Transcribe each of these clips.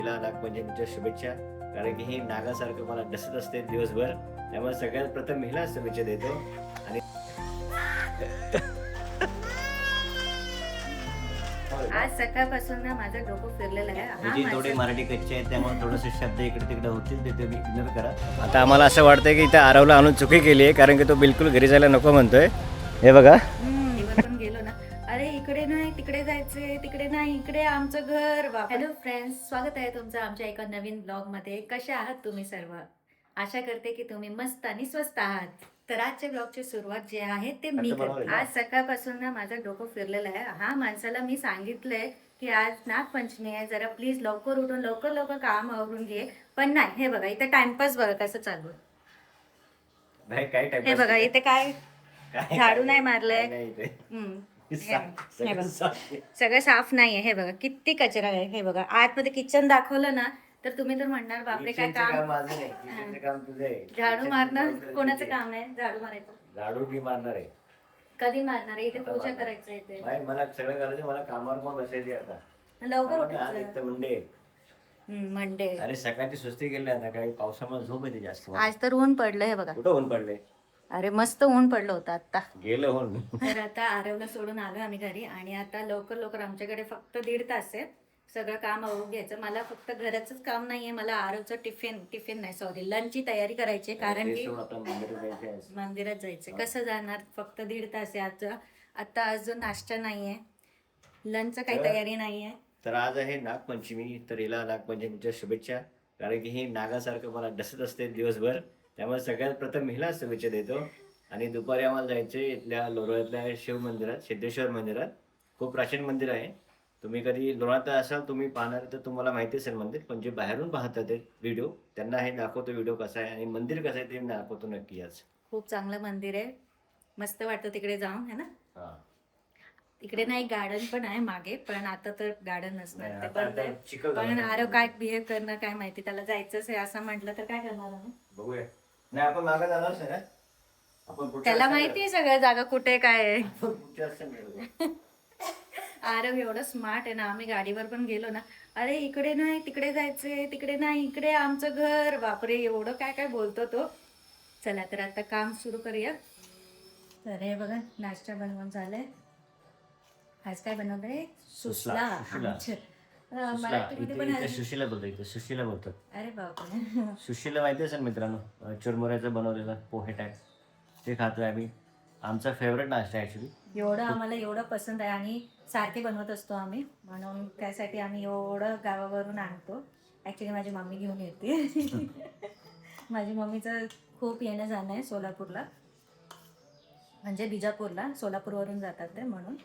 नागपंचमीच्या शुभेच्छा. कारण की ही नागासारखं मला डसत असते दिवसभर, त्यामुळे सगळ्यात प्रथम हिला शुभेच्छा देतो. आणि आज सकाळपासून ना माझं डोकं फिरलेलं आहे. जी थोडी मराठी कच्ची आहे त्यामुळे थोडेसे शब्द इकडे तिकडे होतील ते तुम्ही इग्नोर करा. आता आम्हाला असं वाटतंय की इथं आरवला आणून चुकी केली आहे, कारण की तो बिलकुल घरी जायला नको म्हणतोय. हे बघा, पण गेलो ना, अरे इकडे नाही तिकडे जायचे, तिकडे नाही इकडे आमचं घर. हॅलो फ्रेंड्स, स्वागत आहे तुमचं आमच्या एका नवीन ब्लॉग मध्ये. कशा आहात तुम्ही सर्व? आशा करते की तुम्ही मस्त आणि स्वस्त आहात. तर आजच्या ब्लॉगची सुरुवात जे आहे ते मी करते. आज सकाळपासून ना माझं डोकं फिरलेलं आहे. हा माणसाला मी सांगितलंय की आज नागपंचमी आहे, जरा प्लीज लवकर उठून लवकर लवकर काम आवरून घे. पण नाही, हे बघा इथे टाइमपास बघा कसं चालू आहे. नाही काय टाइम, हे बघा इथे काय झाडू नाही मारलंय. सगळं साफ नाहीये. हे बघा किती कचरा आहे. हे बघा आतमध्ये किचन दाखवलं ना तर तुम्ही तर म्हणणार बापरे काय काम. माझं नाही, किचनचं काम तुझं आहे. झाडू मारणं कोणाचं काम आहे? झाडू मारायचं झाडू मी मारणार आहे. कधी मारणार आहे? इथे पूजा करायचं इथे. नाही, मला सगळं करायचं, मला कामावर पण बसायची आता. लवकर आज एक तर मंडे मंडे. आणि सकाळची सुस्ती गेली ना, काही पावसामुळे झोप येते जास्त. आज तर ऊन पडलं. हे बघा कुठं ऊन पडले? अरे मस्त ऊन पडलं होतं आता. गेलं ऊन. तर आता आरवला सोडून आलो आम्ही घरी आणि आता लवकर लवकर आमच्याकडे फक्त 1.5 तास आहे सगळं काम आवरून घ्यायचं. मला फक्त घराचंच काम नाहीये, मला आरवचं टिफिन नाही सॉरी लंचची तयारी करायची, कारण की मंदिरात जायचं. कसं जाणार? फक्त 1.5 तास आहे. आता अजून नाश्ता नाहीये, लंचचं काही तयारी नाहीये. तर आज आहे नागपंचमी, तर हिला नागपंचमीच्या शुभेच्छा. कारण की ही नागासारखं मला डसत असते दिवसभर, त्यामुळे सगळ्यात प्रथम हिला शुभेच्छा देतो. आणि दुपारी आम्हाला जायचे इथल्या लोणावळ्यातल्या शिव मंदिरात, सिद्धेश्वर मंदिरात. खूप प्राचीन मंदिर आहे. तुम्ही कधी लोणावळ्यात असाल, तुम्ही पाहणार तर तुम्हाला माहिती असेल मंदिर, पण जे बाहेरून पाहतात ते व्हिडिओ त्यांना हे दाखवतो व्हिडिओ कसा आहे आणि मंदिर कसं आहे ते दाखवतो नक्की. आज खूप चांगलं मंदिर आहे, मस्त वाटतं तिकडे जाऊन, है ना. हा, इकडे नाही गार्डन पण आहे मागे, पण आता तर गार्डन नसणार, ते बंद आहे. चिखल पण आरव काय बिहेव करणार काय माहिती, त्याला जायचंच आहे असं म्हटलं तर काय करणार आम्ही? बघूया. नाही, आपण मागे जाणार ना, आपण त्याला माहिती आहे सगळ्या जागा कुठे काय आहे. पुढच्या आरव एवढं स्मार्ट आहे ना, आम्ही गाडीवर पण गेलो ना, अरे इकडे नाही तिकडे जायचंय, तिकडे नाही इकडे आमचं घर. बापरे एवढं काय काय बोलतो तो. चला तर आता काम सुरू करूया. तर हे बघा नाश्ता बनवून झालाय. आज काय बनवलंय? सुसला. मराठीमध्ये पण सुशीला बोलतो, सुशीला बोलतात. अरे बापरे. सुशीला माहिती असेल मित्रांनो, चुरमुऱ्याचं बनवलेलं पोहे टाईप ते खातोय आम्ही. आमचा फेवरेट नाश्ता आहे ॲक्च्युली. एवढं आम्हाला एवढं पसंत आहे आणि सारखे बनवत असतो आम्ही, म्हणून त्यासाठी आम्ही एवढं गावावरून आणतो. ॲक्च्युली माझी मम्मी घेऊन येते. माझी मम्मीचं खूप येणं जाणं आहे सोलापूरला, म्हणजे बिजापूरला. सोलापूरवरून जातात ते, म्हणून.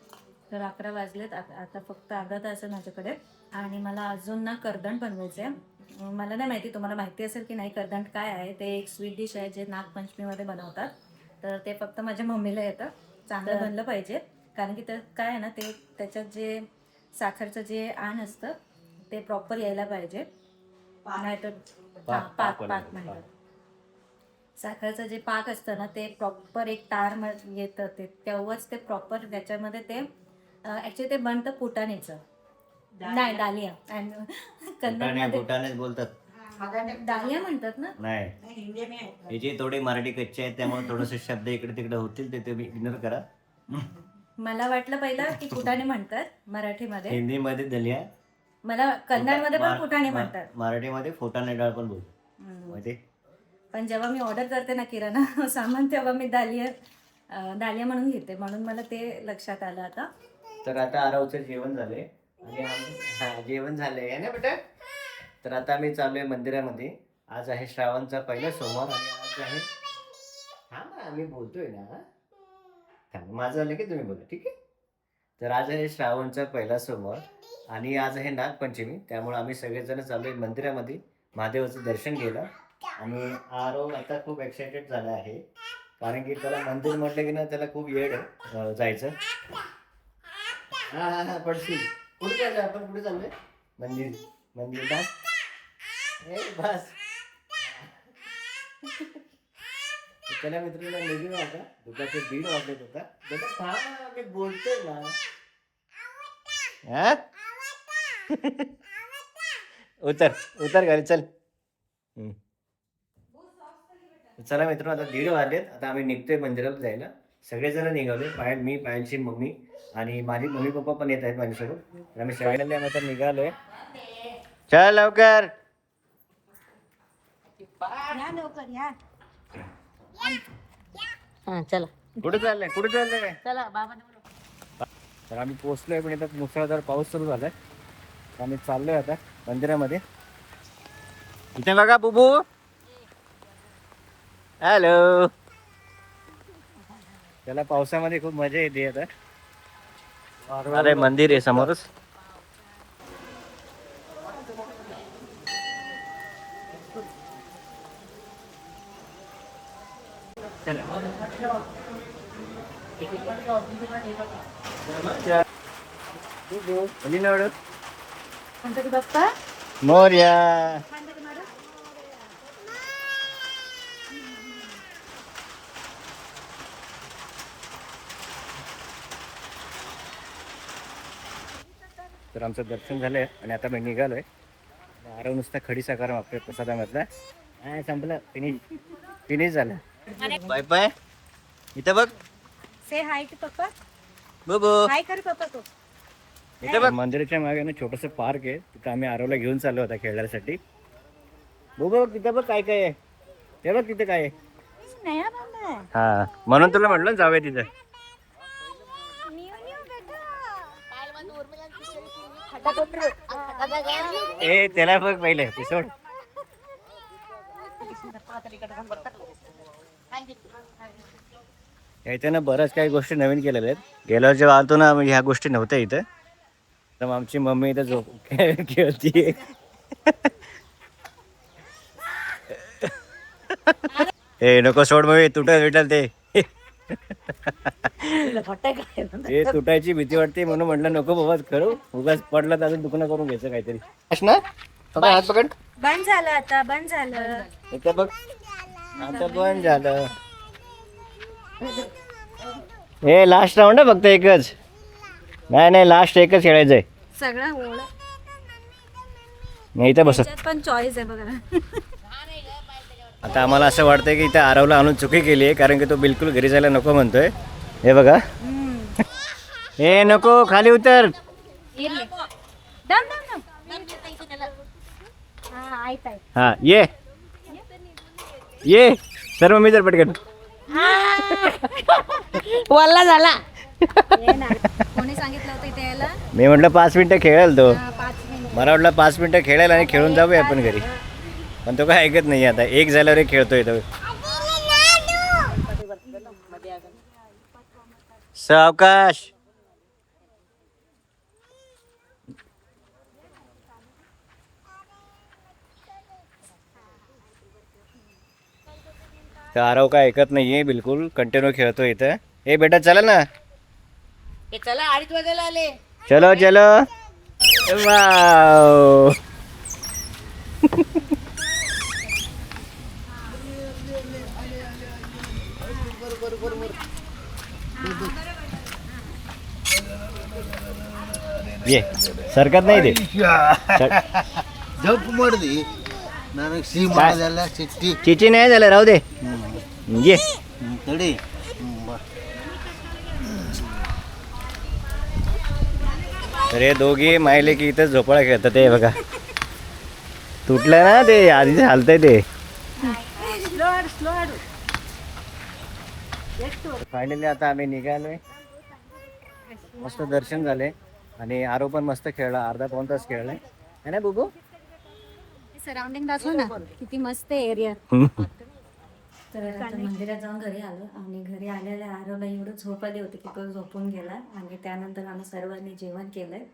तर 11 वाजलेत आता फक्त अर्धा तास आहे माझ्याकडे. आणि मला अजून ना करदंड बनवायचं आहे. मला नाही माहिती तुम्हाला माहिती असेल की नाही करदंड काय आहे. ते एक स्वीट डिश आहे जे नागपंचमीमध्ये बनवतात. तर ते फक्त माझ्या मम्मीला येतं. चांगलं बनलं पाहिजे, कारण की त्यात काय आहे ना, ते त्याच्यात जे साखरचं जे आण असतं ते प्रॉपर यायला पाहिजे, नाहीतर पाक म्हणतात. साखरचं जे पाक असतं ना ते प्रॉपर एक तार येतं, ते तेव्हाच ते प्रॉपर त्याच्यामध्ये ते ॲक्च्युली ते बनतं फुटाण्याचं, नाही डालिया. फुटाणेच बोलतात, डालिया म्हणतात ना. नाही, याची थोडी मराठी कच्ची आहे त्यामुळे थोडेसे शब्द इकडे तिकडे होतील ते तुम्ही इग्नोर करा. मला वाटलं पहिलं की फुटाणे म्हणतात मराठीमध्ये, हिंदीमध्ये दलिया, मला कन्नडमध्ये पण फुटाणे म्हणतात, मराठीमध्ये फुटाणे डाळ पण बोलतो माहिती. पण जेव्हा मी ऑर्डर करते ना किराणा सामान, तेव्हा मी दालिया म्हणून घेते, म्हणून मला ते लक्षात आलं आता. तर आता आरवचं जेवण झाले आणि जेवण झालंय ना बेटा. तर आता आम्ही चालू आहे मंदिरामध्ये. आज आहे श्रावणचा पहिला सोमवार आणि आज आहे, हा ना आम्ही बोलतोय ना, माझं आलं की तुम्ही बोला, ठीक आहे. तर आज आहे श्रावणचा पहिला सोमवार आणि आज आहे नागपंचमी, त्यामुळे आम्ही सगळेजण चालू आहे मंदिरामध्ये महादेवाचं दर्शन केलं. आणि आरव आता खूप एक्सायटेड झाला आहे, कारण की त्याला मंदिर म्हटलं की ना त्याला खूप येड जायचं. हा पडशील. कुठे चाललंय आपण, कुठे चाललोय? मंदिर बस. त्याला मित्रांनो निघून आता दुपारचे 1:30 वाजलेत होता. बेटा थांब, मी बोलतोय ना. उतर उतर खाली चल. चला मित्रांनो, आता 1:30 वाजलेत. आता आम्ही निघतोय मंदिरात जायला. सगळेजण निघालोय. पायल, मी, पायलची मम्मी आणि माझी मम्मी पप्पा पण येत आहेत माझ्यासोबत. तर आम्ही सगळ्यांना आता निघालोय. चल लवकर. या लवकर या. हा चला कुठे चाललंय कुठे चाललंय? चला बाबा. तर आम्ही पोहोचलोय, पण इथं मुसळधार पाऊस सुरू झालाय. तर आम्ही चाललोय आता मंदिरामध्ये. इथे बघा बुबू. हॅलो. त्याला पावसामध्ये खूप मजा येते आता. अरे मंदिर आहे समोरच. गणपती बाप्पा मोरया. तर आमचं दर्शन झालंय आणि आता मी निघालोय. आरव नुसता खडी साकार मागतोय प्रसादामधला. काय संपलं, फिनिश फिनिश झालं. Bye bye. इथं बघ से हाय की पप्पा. बघू. हाय कर पप्पा तो. इथं बघ मंदिराच्या मागे ना छोटस पार्क आहे. तिथं आम्ही आरवला घेऊन चाललो होता खेळण्यासाठी. बघ तिथं बघ काय काय आहे. ते बघ तिथं काय आहे. नया बाबा. हा म्हणून तुला म्हटलं ना जाऊया तिथं. ए त्याला बघ पहिले ते सोड. याच्या ना बऱ्याच काही गोष्टी नवीन केलेल्या आहेत. गेल्यावर जेव्हा आलतो ना ह्या गोष्टी नव्हत्या इथं. तर आमची मम्मी इथं झोप खेळती. ए नको सोड मम्मी, तुटल विटल ते. हे तुटायची भीती वाटते म्हणून म्हटलं नको बाबा करू. उगाच पडलं तर अजून दुखणं करून घ्यायचं काहीतरी. ना हात पकड. बंद झालं आता बंद झालं. इथं बघ आता बंद झालं. हे लास्ट राऊंड आहे फक्त एकच. नाही लास्ट एकच खेळायचंय. सगळं ओळ. नाही इथं बस. पण चॉईस आहे बघा. आता आम्हाला असं वाटतंय की इथं आरवला आणून चुकी केली आहे, कारण की तो बिलकुल घरी जायला नको म्हणतोय. हे बघा. हे नको खाली उतर. हा ये ये सर्व मी तर पटकन. वल्ला झाला. कोणी सांगितलं होतं इथे यायला. मी म्हटलं 5 मिनिटं खेळेल तो. 5 मिनिट. मला वाटलं 5 मिनिटं खेळेल आणि खेळून जाऊया आपण घरी. पण तो काय ऐकत नाही. आता एक झाल्यावर एक खेळतोय तो. सावकाश. तर आरव काय ऐकत नाहीये बिलकुल. कंटिन्यू खेळतोय इथं. ए बेटा चला ना. चला 2:30 वाजायला आले. चलो चलो. वाव. ये सरकत नाही ते. झोप मोडदी ನನಗೆ ಸಿಹಿ ಮಾಡೋದೆಲ್ಲ ಚಿಟ್ಟಿ चिची नाही झालं राहू दे. ये ತಡಿ तर हे दोघी मायले की इथं झोपाळा खेळतात. ते बघा तुटलं ना ते आधीच हालतंय ते. फायनली आता आम्ही निघालोय. मस्त दर्शन झाले आणि आरो पण मस्त खेळला. अर्धा पाऊण तास खेळलाय है ना बुबू. सराउंडिंग दाखव ना किती मस्त एरिया. तर आता मंदिरात जाऊन घरी आलो आणि घरी आलेल्या आरवला एवढं झोप आली होती की तो झोपून गेला. आणि त्यानंतर आम्ही सर्वांनी जेवण केलंय.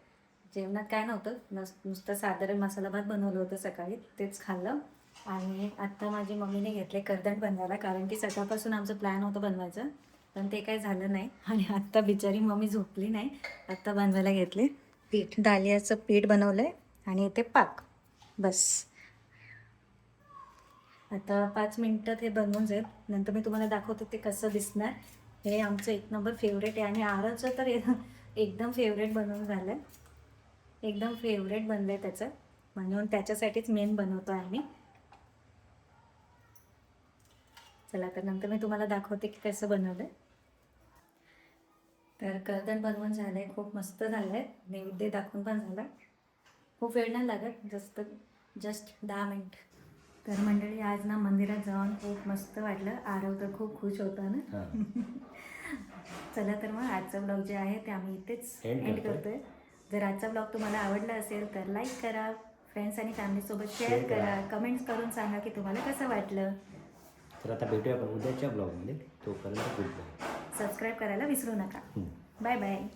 जेवणात काय नव्हतं, नुसतं साधारण मसाला भात बनवलं होतं सकाळी, तेच खाल्लं. आणि आत्ता माझी मम्मीने घेतले कर्दंड बनवायला, कारण की सकाळपासून आमचं प्लॅन होतं बनवायचं पण ते काही झालं नाही. आणि आत्ता बिचारी मम्मी झोपली नाही, आत्ता बनवायला घेतले. पीठ दालियाचं पीठ बनवलं आहे आणि इथे पाक. बस आता 5 मिनिटात हे बनवून जाईल. नंतर मी तुम्हाला दाखवते ते कसं दिसणार. हे आमचं 1 नंबर फेवरेट आहे आणि आरवचं तर एकदम फेवरेट बनवून झालं आहे. एकदम फेवरेट बनलं आहे त्याचं. म्हणून त्याच्यासाठीच मेन बनवतो आम्ही. चला तर नंतर मी तुम्हाला दाखवते की कसं बनवलं. तर कर्दन बनवून झालं आहे, खूप मस्त झालं आहे. नैवेद्य दाखवून पण झाला. खूप वेळ नाही लागत, जस्ट 10 मिनिट. तर मंडळी आज ना मंदिरात जाऊन खूप मस्त वाटलं. आरव तर खूप खुश होता ना. हां. चला तर मग आजचा ब्लॉग जे आहे ते आम्ही इथेच End एंड करतोय. करतोय. जर आजचा ब्लॉग तुम्हाला आवडला असेल तर लाईक करा, फ्रेंड्स आणि फॅमिलीसोबत शेअर Share करा. करा, कमेंट्स करून सांगा की तुम्हाला कसं वाटलं. तर आता भेटूया आपण उद्याच्या ब्लॉगमध्ये. तोपर्यंत गुड बाय. सबस्क्राईब करायला विसरू नका. Bye bye.